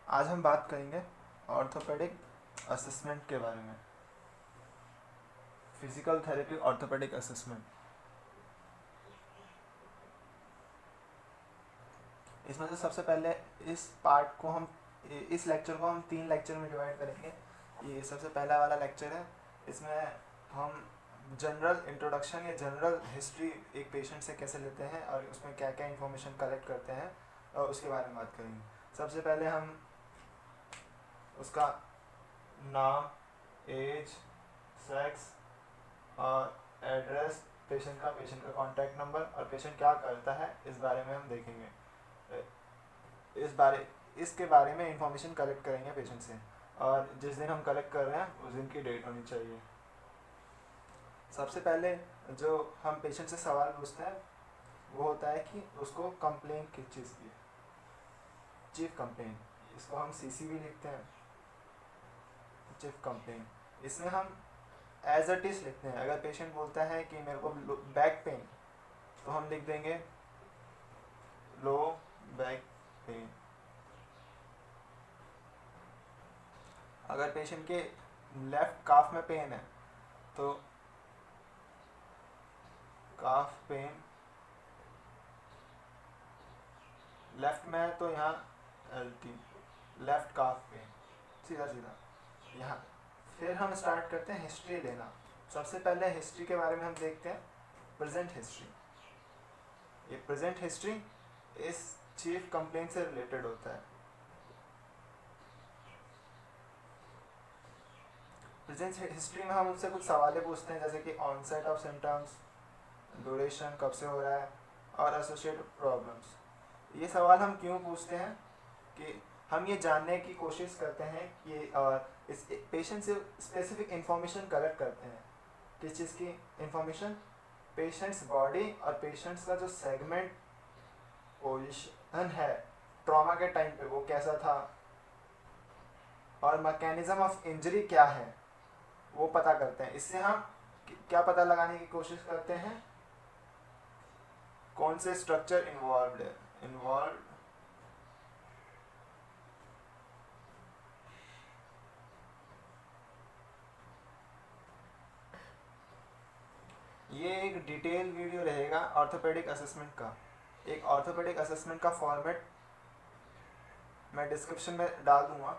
आज हम बात करेंगे ऑर्थोपेडिक असेसमेंट के बारे में। Physical therapy orthopaedic assessment. इसमें से सबसे पहले इस लेक्चर को हम 3 लेक्चर में डिवाइड करेंगे। ये सबसे पहला वाला लेक्चर है। इसमें हम जनरल इंट्रोडक्शन या जनरल हिस्ट्री एक पेशेंट से कैसे लेते हैं और उसमें क्या क्या इन्फॉर्मेशन कलेक्ट करते हैं और उसके बारे में बात करेंगे। सबसे पहले हम उसका नाम, एज, सेक्स और एड्रेस, पेशेंट का कॉन्टैक्ट नंबर और पेशेंट क्या करता है इस बारे में हम देखेंगे। इसके बारे में इंफॉर्मेशन कलेक्ट करेंगे पेशेंट से, और जिस दिन हम कलेक्ट कर रहे हैं उस दिन की डेट होनी चाहिए। सबसे पहले जो हम पेशेंट से सवाल पूछते हैं वो होता है कि उसको कंप्लेन किस चीज़ की है। चीफ कंप्लेन, इसको हम सीसी भी लिखते हैं, चीफ कंप्लेन। इसमें हम एज इट इज लिखते हैं। अगर पेशेंट बोलता है कि मेरे को बैक पेन, तो हम लिख देंगे लो बैक पेन। अगर पेशेंट के लेफ्ट काफ में पेन है तो काफ पेन, लेफ्ट में है तो यहाँ LT, लेफ्ट काफ पेन, सीधा सीधा यहाँ। फिर हम स्टार्ट करते हैं हिस्ट्री लेना। सबसे पहले हिस्ट्री के बारे में हम देखते हैं प्रेजेंट हिस्ट्री। ये प्रेजेंट हिस्ट्री इस चीफ कंप्लेंट से रिलेटेड होता है। प्रेजेंट हिस्ट्री में हम उनसे कुछ सवाल पूछते हैं, जैसे कि ऑनसेट ऑफ सिम्टम्स, ड्यूरेशन कब से हो रहा है और एसोसिएटेड प्रॉब्लम्स। ये सवाल हम क्यों पूछते हैं कि हम ये जानने की कोशिश करते हैं कि इस पेशेंट से स्पेसिफिक इंफॉर्मेशन कलेक्ट करते हैं। किस चीज़ की इंफॉर्मेशन? पेशेंट्स बॉडी और पेशेंट्स का जो सेगमेंट पोजीशन है ट्रॉमा के टाइम पे वो कैसा था, और मैकेनिज्म ऑफ इंजरी क्या है वो पता करते हैं। इससे हम क्या पता लगाने की कोशिश करते हैं? कौन से स्ट्रक्चर इन्वॉल्व है। ये एक डिटेल वीडियो रहेगा ऑर्थोपेडिक असेसमेंट का। एक ऑर्थोपेडिक असेसमेंट का फॉर्मेट मैं डिस्क्रिप्शन में डाल दूंगा,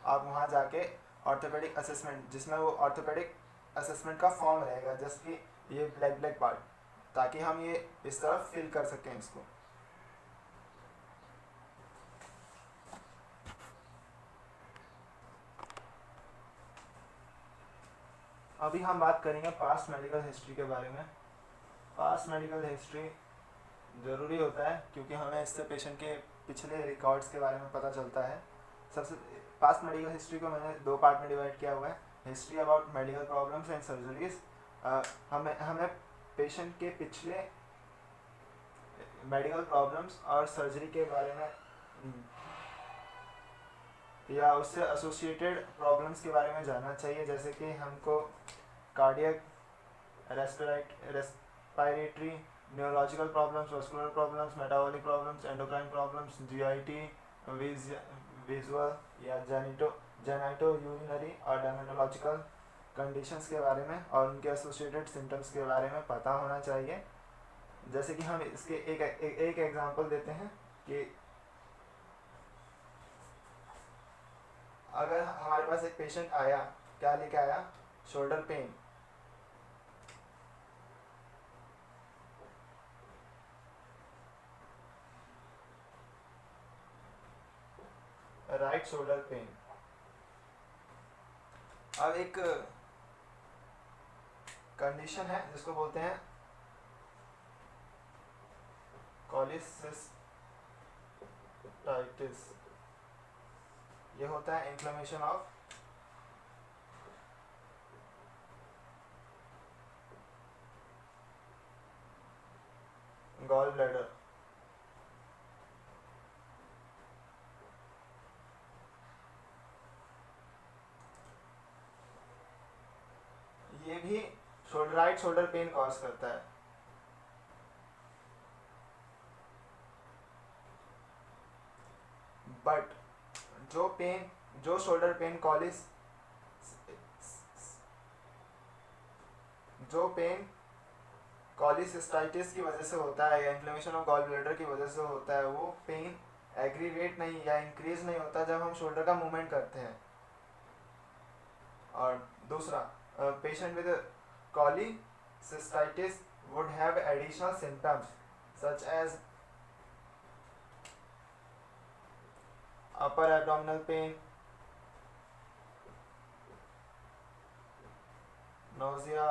आप वहाँ जाके ऑर्थोपेडिक असेसमेंट, जिसमें वो ऑर्थोपेडिक असेसमेंट का फॉर्म रहेगा, जस्ट कि ये ब्लैक पार्ट, ताकि हम ये इस तरफ फिल कर सकें इसको। अभी हम बात करेंगे पास्ट मेडिकल हिस्ट्री के बारे में। पास्ट मेडिकल हिस्ट्री ज़रूरी होता है क्योंकि हमें इससे पेशेंट के पिछले रिकॉर्ड्स के बारे में पता चलता है। सबसे पास्ट मेडिकल हिस्ट्री को मैंने 2 पार्ट में डिवाइड किया हुआ है, history about medical problems and surgeries. हमें पेशेंट के पिछले मेडिकल प्रॉब्लम्स और सर्जरी के बारे में या उससे एसोसिएटेड प्रॉब्लम्स के बारे में जानना चाहिए, जैसे कि हमको cardiac, respiratory, neurological problems, vascular problems, metabolic problems, endocrine problems, GIT, visual या जेनाइटो यूरिनरी और डर्मेटोलॉजिकल कंडीशंस के बारे में और उनके एसोसिएटेड सिम्टम्स के बारे में पता होना चाहिए। जैसे कि हम इसके एक एग्जांपल देते हैं कि अगर हमारे पास एक पेशेंट आया, क्या लेके आया? Shoulder pain. Right shoulder pain. अब एक कंडीशन है जिसको बोलते हैं कोलिसिस्टाइटिस। ये होता है इन्फ्लेमेशन ऑफ गॉल ब्लैडर। ये भी राइट शोल्डर पेन कॉज करता है। बट जो शोल्डर पेन कॉलिस जो पेन कॉलिसिस्टाइटिस की वजह से होता है या इन्फ्लेमेशन ऑफ गॉल ब्लैडर की वजह से होता है, वो पेन एग्रीवेट नहीं या इंक्रीज नहीं होता जब हम शोल्डर का मूवमेंट करते हैं। और दूसरा, patient with cholecystitis would have additional symptoms such as upper abdominal pain, nausea,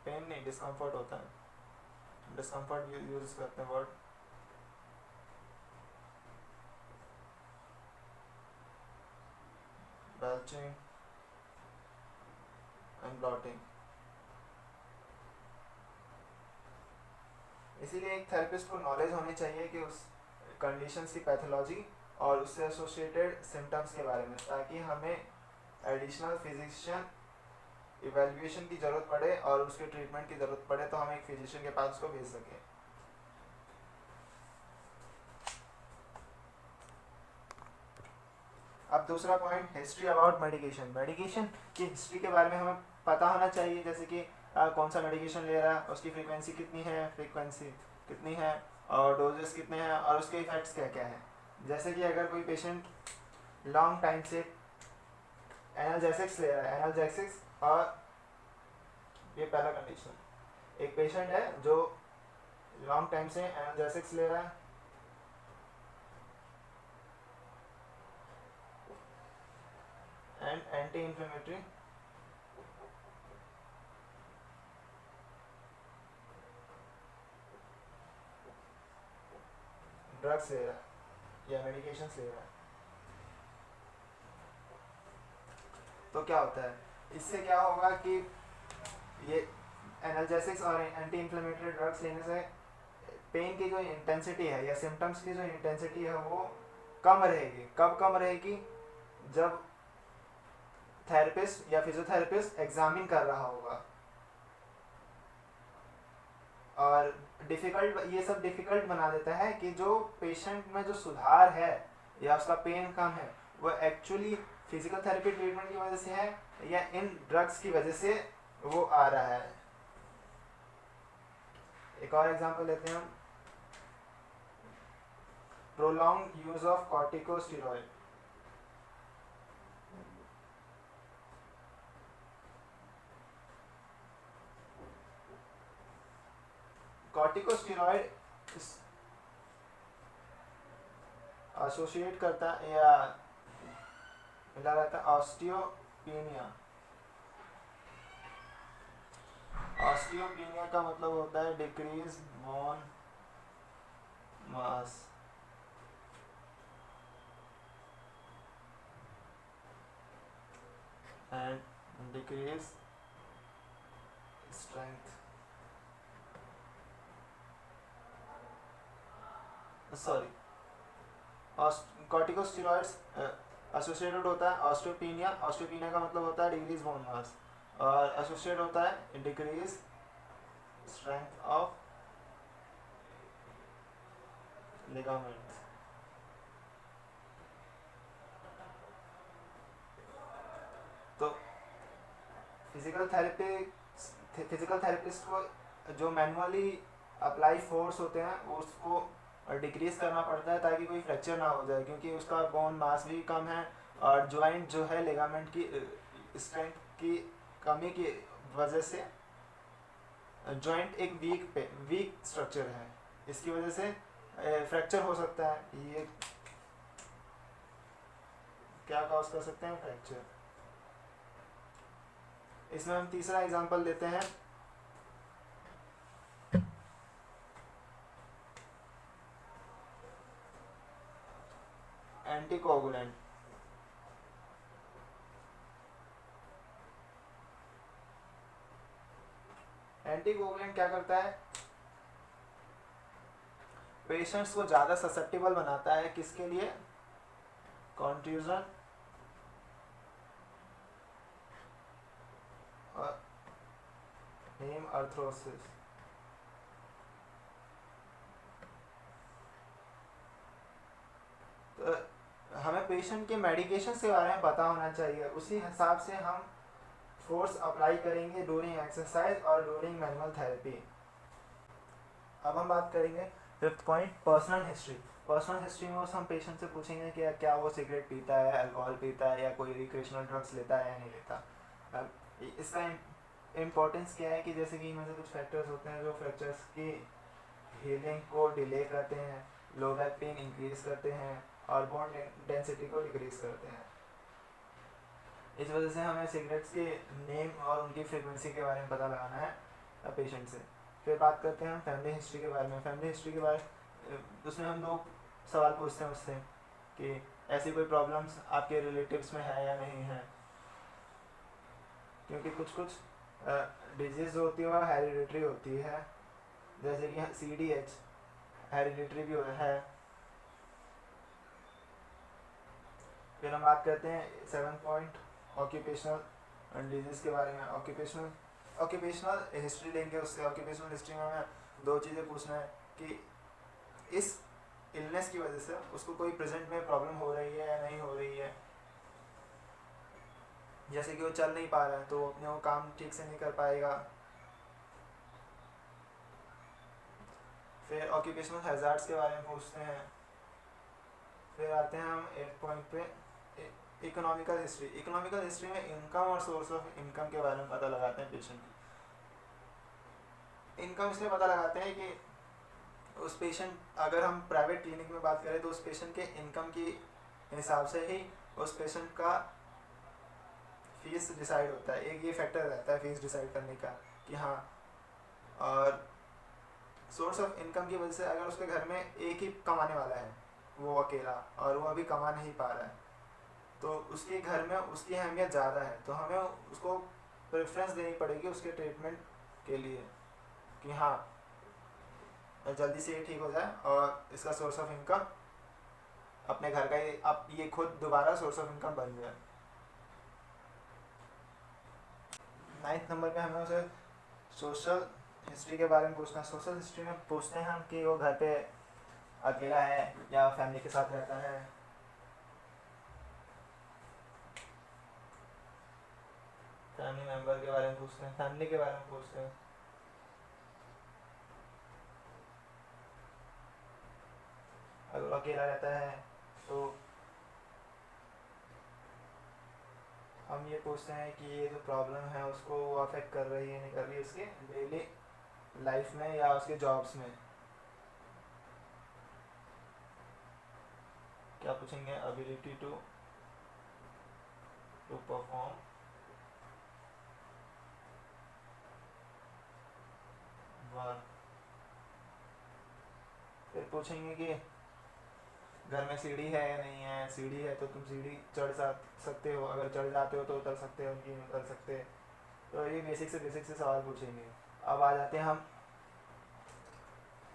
pain नहीं, डिस्कम्फर्ट होता है, डिस्कम्फर्ट यूज करते हैं वर्ड, belching एंड ब्लॉटिंग। इसीलिए एक थेरेपिस्ट को नॉलेज होनी चाहिए कि उस कंडीशंस की पैथोलॉजी और उससे एसोसिएटेड सिम्टम्स के बारे में, ताकि हमें एडिशनल फिजिशियन इवेल्युएशन की ज़रूरत पड़े और उसके ट्रीटमेंट की ज़रूरत पड़े तो हम एक फिजिशियन के पास उसको भेज सकें। अब दूसरा point, history about medication. Medication की हिस्ट्री के बारे में हमें पता होना चाहिए, जैसे कि कौन सा मेडिकेशन ले रहा है, उसकी फ्रीक्वेंसी कितनी है और डोजेस कितने हैं और उसके इफेक्ट्स क्या क्या हैं। जैसे कि अगर कोई पेशेंट लॉन्ग टाइम से एनाल्जेसिक्स ले रहा है, एनाल्जेसिक्स, और ये पहला कंडीशन, एक पेशेंट है जो लॉन्ग टाइम से एनाल्जेसिक्स ले रहा है एंड एंटी इन्फ्लेमेटरी ड्रग्स ले रहा है या मेडिकेशन ले रहा है, तो क्या होता है, इससे क्या होगा कि ये एनाल्जेसिक्स और एंटी इन्फ्लेमेटरी ड्रग्स लेने से पेन की जो इंटेंसिटी है या सिम्टम्स की जो इंटेंसिटी है वो कम रहेगी। कब कम रहेगी? जब थेरेपिस्ट या फिजियोथेरेपिस्ट एग्जामिन कर रहा होगा। और ये सब डिफ़िकल्ट बना देता है कि जो पेशेंट में जो सुधार है या उसका पेन कम है वो एक्चुअली फिजिकल थेरेपी ट्रीटमेंट की वजह से है या इन ड्रग्स की वजह से वो आ रहा है। एक और एग्जांपल लेते हैं हम, prolong use of corticosteroid. Corticosteroid associate करता है या मिला रहता है ऑस्टियोपेनिया। ऑस्टियोपेनिया का मतलब होता है decrease bone mass. And decrease strength. Sorry, corticosteroids associated होता है ऑस्टियोपेनिया। ऑस्टियोपेनिया का मतलब होता है डिक्रीज बोन मास और एसोसिएट होता है डिक्रीज स्ट्रेंथ ऑफ लिगामेंट। तो फिजिकल थेरेपिस्ट को जो मैनुअली अप्लाई फोर्स होते हैं उसको डिक्रीज करना पड़ता है ताकि कोई फ्रैक्चर ना हो जाए, क्योंकि उसका बोन मास भी कम है और जॉइंट जो है लिगामेंट की स्ट्रेंथ की कमी की वजह से जॉइंट एक वीक स्ट्रक्चर है, इसकी वजह से फ्रैक्चर हो सकता है। ये क्या कॉज कर सकते हैं? फ्रैक्चर। इसमें हम तीसरा एग्जांपल लेते हैं, एंटीकोगुलेंट। एंटीकोगुलेंट क्या करता है? पेशेंट्स को ज़्यादा ससेप्टिबल बनाता है किसके लिए? कॉन्ट्यूजन और हेम अर्थरोसिस। पेशेंट के मेडिकेशन के बारे में पता होना चाहिए, उसी हिसाब से हम फोर्स अप्लाई करेंगे डूरिंग एक्सरसाइज और डूरिंग मैनुअल थेरेपी। अब हम बात करेंगे fifth point, personal history. Personal history में हम पेशेंट से पूछेंगे कि क्या वो सिगरेट पीता है, अल्कोहल पीता है, या कोई रिक्रिएशनल ड्रग्स लेता है या नहीं लेता। अब इसका इम्पोर्टेंस क्या है कि जैसे कि इनमें से कुछ फैक्टर्स होते हैं जो फ्रैक्चर्स की हीलिंग को डिले करते हैं, लो बैक पेन इंक्रीज करते हैं और बोन डेंसिटी को डिक्रीज करते हैं। इस वजह से हमें सिगरेट्स के नेम और उनकी फ्रीक्वेंसी के बारे में पता लगाना है पेशेंट से। फिर बात करते हैं हम फैमिली हिस्ट्री के बारे में। फैमिली हिस्ट्री के बारे उसमें हम 2 सवाल पूछते हैं उससे कि ऐसी कोई प्रॉब्लम्स आपके रिलेटिव्स में है या नहीं है, क्योंकि कुछ डिजीज़ होती है वो हेरिडिटरी होती है, जैसे कि CDH हेरिडिटरी भी है। फिर हम बात करते हैं 7 पॉइंट, ऑक्यूपेशनल डिजीज़ के बारे में। ऑक्यूपेशनल हिस्ट्री लेंगे उससे। ऑक्यूपेशनल हिस्ट्री में हमें 2 चीज़ें पूछना है कि इस इलनेस की वजह से उसको कोई प्रेजेंट में प्रॉब्लम हो रही है या नहीं हो रही है। जैसे कि वो चल नहीं पा रहा है तो अपने वो काम ठीक से नहीं कर पाएगा। फिर ऑक्यूपेशनल हैजार्ड्स के बारे में पूछते हैं। फिर आते हैं हम 8 पॉइंट पे, इकोनॉमिकल हिस्ट्री। इकोनॉमिकल हिस्ट्री में इनकम और सोर्स ऑफ इनकम के बारे में पता लगाते हैं पेशेंट की। इनकम इसलिए पता लगाते हैं कि उस पेशेंट, अगर हम प्राइवेट क्लिनिक में बात करें तो उस पेशेंट के इनकम की हिसाब से ही उस पेशेंट का फीस डिसाइड होता है। एक ये फैक्टर रहता है फीस डिसाइड करने का कि हाँ। और सोर्स ऑफ इनकम की वजह से अगर उसके घर में एक ही कमाने वाला है, वो अकेला, और वो अभी कमा नहीं पा रहा है, तो उसके घर में उसकी अहमियत ज़्यादा है, तो हमें उसको प्रेफरेंस देनी पड़ेगी उसके ट्रीटमेंट के लिए कि हाँ जल्दी से ये ठीक हो जाए और इसका सोर्स ऑफ इनकम अपने घर का ही, अब ये खुद दोबारा सोर्स ऑफ इनकम बन जाए। 9th नंबर पे हमें उसे सोशल हिस्ट्री के बारे में पूछना। सोशल हिस्ट्री में पूछते हैं हम कि वो घर पे अकेला है या फैमिली के साथ रहता है। फैमिली मेंबर के बारे में पूछते हैं, फैमिली के बारे में पूछते हैं। अगर अकेला रहता है तो हम ये पूछते हैं कि ये जो प्रॉब्लम है उसको अफेक्ट कर रही है नहीं कर रही है उसके डेली लाइफ में या उसके जॉब्स में। क्या पूछेंगे? Ability to perform work. फिर पूछेंगे कि घर में सीढ़ी है या नहीं है। सीढ़ी है तो तुम सीढ़ी चढ़ सकते हो, अगर चढ़ जाते हो तो उतर सकते हो, उनकी नहीं उतर सकते। तो ये बेसिक से सवाल पूछेंगे। अब आ जाते हैं हम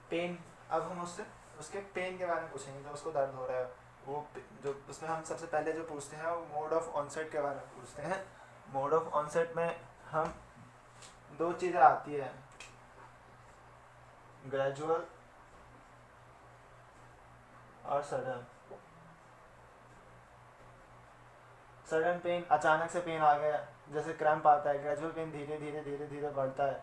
पेन। अब हम उससे उसके पेन के बारे में पूछेंगे, जो उसको दर्द हो रहा है वो जो उसमें हम सबसे पहले जो पूछते हैं वो मोड ऑफ ऑनसेट के बारे में पूछते हैं। मोड ऑफ ऑनसेट में हम 2 चीज़ें आती है, ग्रेजुअल और सडन। सडन पेन, अचानक से पेन आ गया, जैसे क्रैम्प आता है। ग्रेजुअल पेन धीरे धीरे बढ़ता है।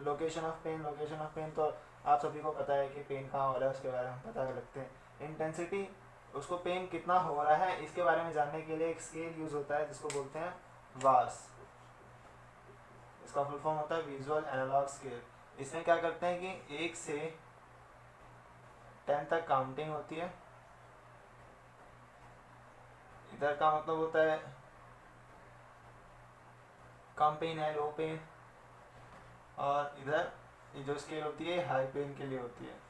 लोकेशन ऑफ पेन तो आप सभी को पता है कि पेन कहाँ हो रहा है, उसके बारे में पता लगते हैं। इंटेंसिटी, उसको पेन कितना हो रहा है इसके बारे में जानने के लिए एक स्केल यूज होता है जिसको बोलते हैं वास। इसका फुल फॉर्म होता है विजुअल एनालॉग स्केल। इसमें क्या करते हैं कि 1 से 10 तक काउंटिंग होती है। इधर का मतलब होता है कम पेन है, लो पेन, और इधर ये जो स्केल होती है हाई पेन के लिए होती है।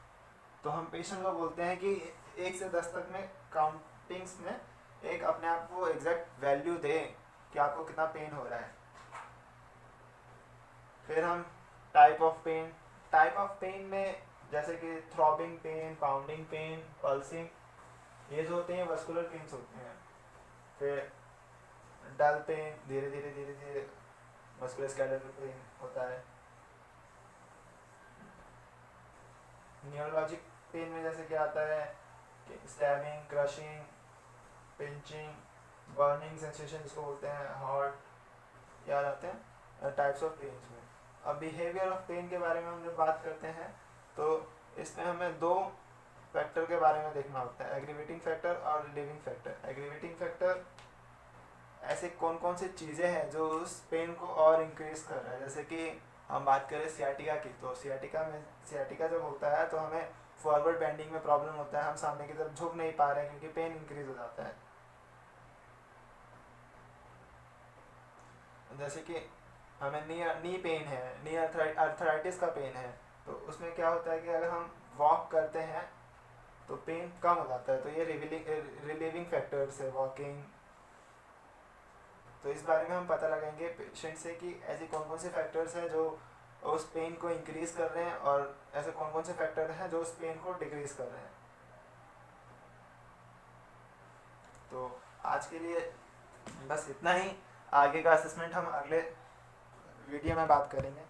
तो हम पेशेंट को बोलते हैं कि 1 से 10 तक में काउंटिंग्स में एक अपने आप को एग्जैक्ट वैल्यू दे कि आपको कितना पेन हो रहा है। फिर हम टाइप ऑफ पेन में जैसे कि throbbing pain, pounding pain, pulsing, ये जो होते हैं वस्कुलर पेन्स होते हैं। फिर डल पेन, धीरे धीरे मस्कुलर स्केलेटल पेन होता है। न्यूरोलॉजिक पेन में जैसे क्या आता है stabbing, crushing, pinching, burning sensation जिसको बोलते हैं, हॉट, याद आते हैं टाइप्स ऑफ पेन्स में। अब बिहेवियर ऑफ पेन के बारे में हम जब बात करते हैं तो इसमें हमें दो फैक्टर के बारे में देखना होता है, एग्रीवेटिंग फैक्टर और रिलीविंग फैक्टर। एग्रीवेटिंग फैक्टर ऐसे कौन कौन सी चीज़ें हैं जो उस पेन को और इंक्रीज कर रहा है। जैसे कि हम बात करें सियाटिका की, तो सियाटिका जब होता है तो हमें फॉरवर्ड बेंडिंग में प्रॉब्लम होता है, हम सामने की तरफ झुक नहीं पा रहे हैं क्योंकि पेन इंक्रीज हो जाता है। जैसे कि हमें नी पेन है, नी अर्थराइटिस का पेन है, तो उसमें क्या होता है कि अगर हम वॉक करते हैं तो पेन कम हो जाता है, तो ये रिलीविंग फैक्टर्स है वॉकिंग। तो इस बारे में हम पता लगाएंगे पेशेंट से कि ऐसे कौन कौन से फैक्टर्स हैं जो उस पेन को इंक्रीज कर रहे हैं और ऐसे कौन कौन से फैक्टर हैं जो उस पेन को डिक्रीज कर रहे हैं। तो आज के लिए बस इतना ही, आगे का असेसमेंट हम अगले वीडियो में बात करेंगे।